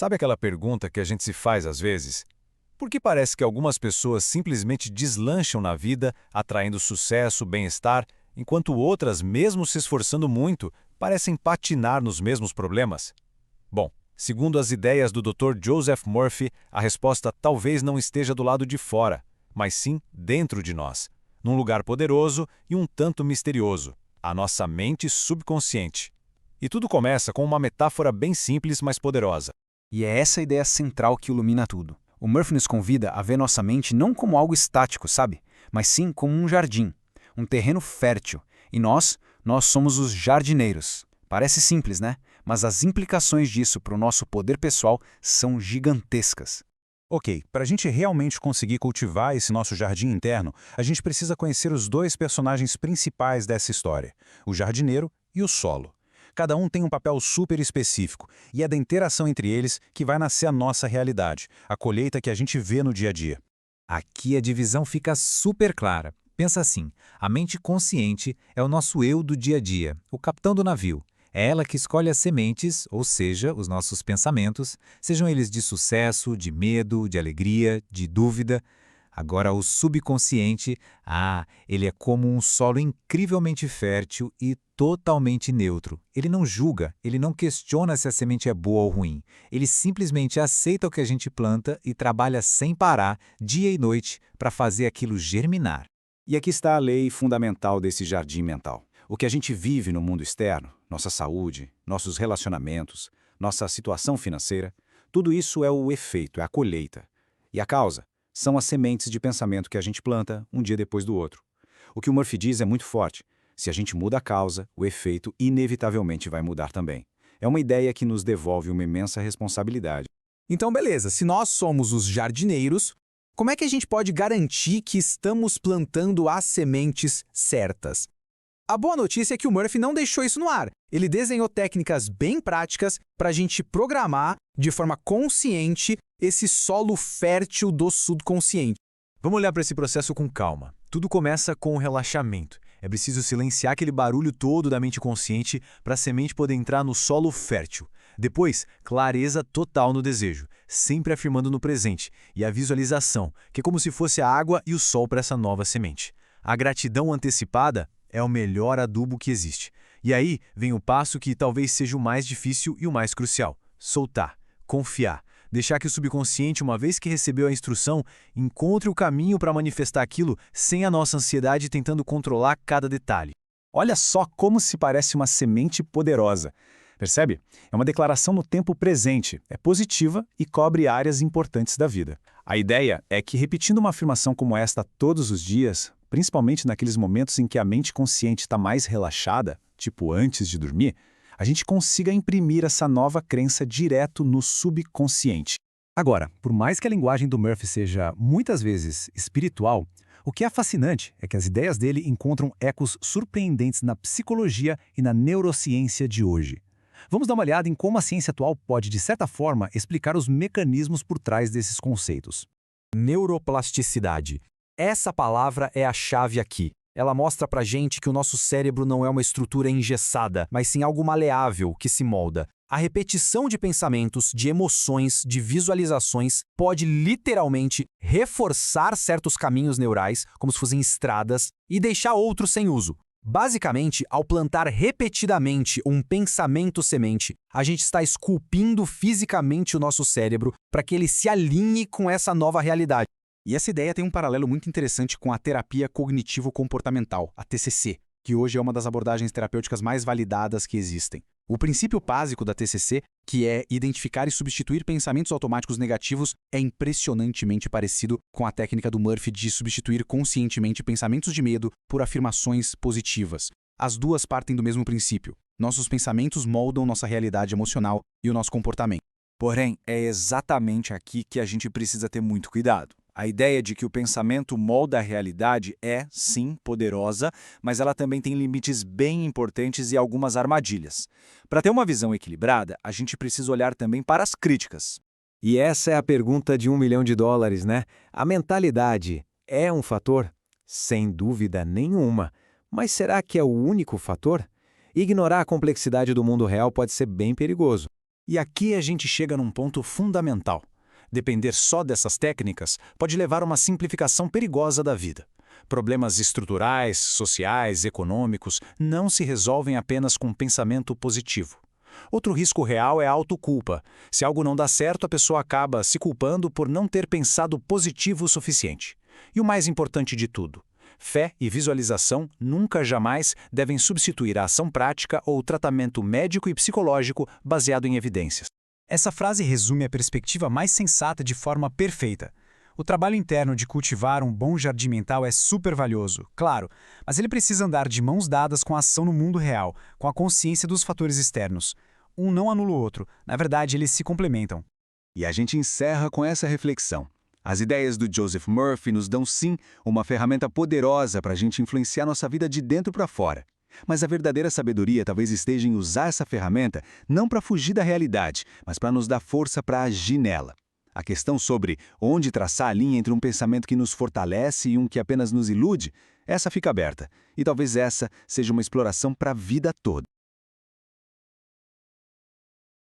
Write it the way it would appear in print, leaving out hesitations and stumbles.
Sabe aquela pergunta que a gente se faz às vezes? Por que parece que algumas pessoas simplesmente deslancham na vida, atraindo sucesso, bem-estar, enquanto outras, mesmo se esforçando muito, parecem patinar nos mesmos problemas? Bom, segundo as ideias do Dr. Joseph Murphy, a resposta talvez não esteja do lado de fora, mas sim dentro de nós, num lugar poderoso e um tanto misterioso, a nossa mente subconsciente. E tudo começa com uma metáfora bem simples, mas poderosa. E é essa ideia central que ilumina tudo. O Murphy nos convida a ver nossa mente não como algo estático, sabe? Mas sim como um jardim, um terreno fértil. E nós somos os jardineiros. Parece simples, né? Mas as implicações disso para o nosso poder pessoal são gigantescas. Ok, para a gente realmente conseguir cultivar esse nosso jardim interno, a gente precisa conhecer os dois personagens principais dessa história, o jardineiro e o solo. Cada um tem um papel super específico, e é da interação entre eles que vai nascer a nossa realidade, a colheita que a gente vê no dia a dia. Aqui a divisão fica super clara. Pensa assim, a mente consciente é o nosso eu do dia a dia, o capitão do navio. É ela que escolhe as sementes, ou seja, os nossos pensamentos, sejam eles de sucesso, de medo, de alegria, de dúvida. Agora o subconsciente, ele é como um solo incrivelmente fértil e totalmente neutro. Ele não julga, ele não questiona se a semente é boa ou ruim. Ele simplesmente aceita o que a gente planta e trabalha sem parar, dia e noite, para fazer aquilo germinar. E aqui está a lei fundamental desse jardim mental. O que a gente vive no mundo externo, nossa saúde, nossos relacionamentos, nossa situação financeira, tudo isso é o efeito, é a colheita. E a causa são as sementes de pensamento que a gente planta um dia depois do outro. O que o Murphy diz é muito forte. Se a gente muda a causa, o efeito inevitavelmente vai mudar também. É uma ideia que nos devolve uma imensa responsabilidade. Então, beleza, se nós somos os jardineiros, como é que a gente pode garantir que estamos plantando as sementes certas? A boa notícia é que o Murphy não deixou isso no ar. Ele desenhou técnicas bem práticas para a gente programar de forma consciente esse solo fértil do subconsciente. Vamos olhar para esse processo com calma. Tudo começa com o relaxamento. É preciso silenciar aquele barulho todo da mente consciente para a semente poder entrar no solo fértil. Depois, clareza total no desejo, sempre afirmando no presente, e a visualização, que é como se fosse a água e o sol para essa nova semente. A gratidão antecipada é o melhor adubo que existe. E aí vem o passo que talvez seja o mais difícil e o mais crucial: soltar, confiar. Deixar que o subconsciente, uma vez que recebeu a instrução, encontre o caminho para manifestar aquilo sem a nossa ansiedade tentando controlar cada detalhe. Olha só como se parece uma semente poderosa. Percebe? É uma declaração no tempo presente, é positiva e cobre áreas importantes da vida. A ideia é que, repetindo uma afirmação como esta todos os dias, principalmente naqueles momentos em que a mente consciente está mais relaxada, tipo antes de dormir, a gente consiga imprimir essa nova crença direto no subconsciente. Agora, por mais que a linguagem do Murphy seja muitas vezes espiritual, o que é fascinante é que as ideias dele encontram ecos surpreendentes na psicologia e na neurociência de hoje. Vamos dar uma olhada em como a ciência atual pode, de certa forma, explicar os mecanismos por trás desses conceitos. Neuroplasticidade. Essa palavra é a chave aqui. Ela mostra pra gente que o nosso cérebro não é uma estrutura engessada, mas sim algo maleável que se molda. A repetição de pensamentos, de emoções, de visualizações pode literalmente reforçar certos caminhos neurais, como se fossem estradas, e deixar outros sem uso. Basicamente, ao plantar repetidamente um pensamento semente, a gente está esculpindo fisicamente o nosso cérebro para que ele se alinhe com essa nova realidade. E essa ideia tem um paralelo muito interessante com a terapia cognitivo-comportamental, a TCC, que hoje é uma das abordagens terapêuticas mais validadas que existem. O princípio básico da TCC, que é identificar e substituir pensamentos automáticos negativos, é impressionantemente parecido com a técnica do Murphy de substituir conscientemente pensamentos de medo por afirmações positivas. As duas partem do mesmo princípio. Nossos pensamentos moldam nossa realidade emocional e o nosso comportamento. Porém, é exatamente aqui que a gente precisa ter muito cuidado. A ideia de que o pensamento molda a realidade é, sim, poderosa, mas ela também tem limites bem importantes e algumas armadilhas. Para ter uma visão equilibrada, a gente precisa olhar também para as críticas. E essa é a pergunta de $1 milhão, né? A mentalidade é um fator? Sem dúvida nenhuma. Mas será que é o único fator? Ignorar a complexidade do mundo real pode ser bem perigoso. E aqui a gente chega num ponto fundamental. Depender só dessas técnicas pode levar a uma simplificação perigosa da vida. Problemas estruturais, sociais, econômicos não se resolvem apenas com pensamento positivo. Outro risco real é a autoculpa. Se algo não dá certo, a pessoa acaba se culpando por não ter pensado positivo o suficiente. E o mais importante de tudo, fé e visualização nunca jamais devem substituir a ação prática ou o tratamento médico e psicológico baseado em evidências. Essa frase resume a perspectiva mais sensata de forma perfeita. O trabalho interno de cultivar um bom jardim mental é super valioso, claro, mas ele precisa andar de mãos dadas com a ação no mundo real, com a consciência dos fatores externos. Um não anula o outro, na verdade eles se complementam. E a gente encerra com essa reflexão. As ideias do Joseph Murphy nos dão sim uma ferramenta poderosa para a gente influenciar nossa vida de dentro para fora. Mas a verdadeira sabedoria talvez esteja em usar essa ferramenta não para fugir da realidade, mas para nos dar força para agir nela. A questão sobre onde traçar a linha entre um pensamento que nos fortalece e um que apenas nos ilude, essa fica aberta. E talvez essa seja uma exploração para a vida toda.